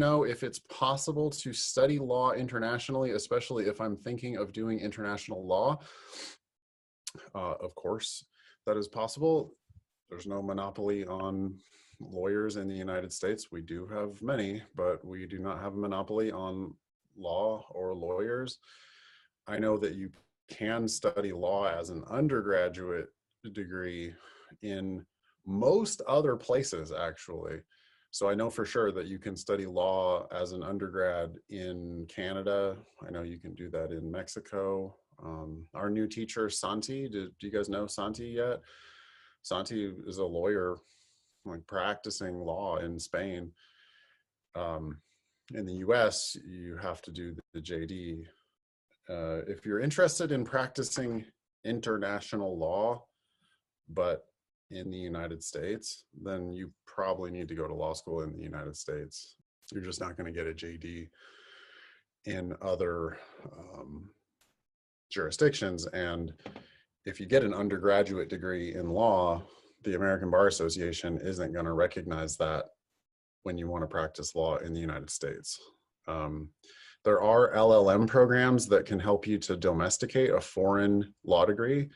know if it's possible to study law internationally, especially if I'm thinking of doing international law. Of course, that is possible. There's no monopoly on lawyers in the United States. We do have many, but we do not have a monopoly on law or lawyers. I know that you can study law as an undergraduate degree in most other places, actually. So I know for sure that you can study law as an undergrad in Canada. I know you can do that in Mexico. Our new teacher, Santi, do you guys know Santi yet? Santi is a lawyer, like practicing law in Spain. In the US, you have to do the JD. If you're interested in practicing international law, but in the United States, then you probably need to go to law school in the United States. You're just not going to get a JD in other jurisdictions. And if you get an undergraduate degree in law, the American Bar Association isn't going to recognize that when you want to practice law in the United States. There are LLM programs that can help you to domesticate a foreign law degree.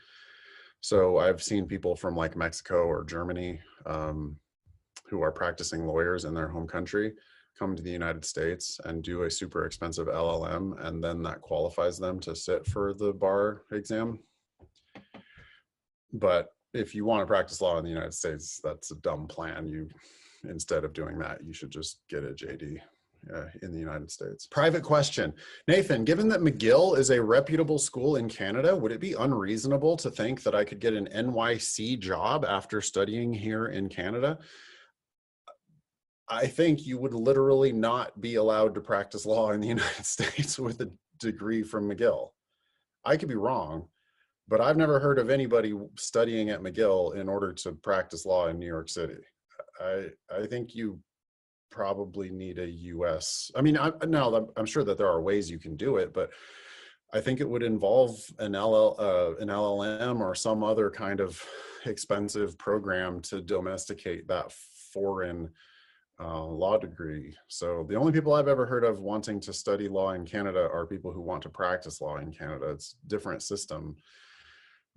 So I've seen people from like Mexico or Germany who are practicing lawyers in their home country come to the United States and do a super expensive LLM, and then that qualifies them to sit for the bar exam. But if you want to practice law in the United States, that's a dumb plan. Instead of doing that, you should just get a JD in the United States. Private question. Nathan, given that McGill is a reputable school in Canada, would it be unreasonable to think that I could get an NYC job after studying here in Canada? I think you would literally not be allowed to practice law in the United States with a degree from McGill. I could be wrong, but I've never heard of anybody studying at McGill in order to practice law in New York City. I think you probably need a US. I mean, I'm sure that there are ways you can do it, but I think it would involve an LLM or some other kind of expensive program to domesticate that foreign law degree. So the only people I've ever heard of wanting to study law in Canada are people who want to practice law in Canada. It's a different system.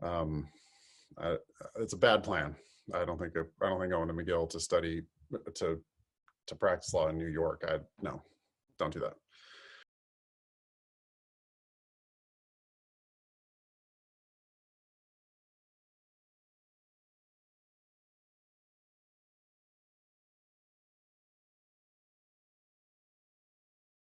It's a bad plan. I don't think going to McGill to study to practice law in New York. No, don't do that.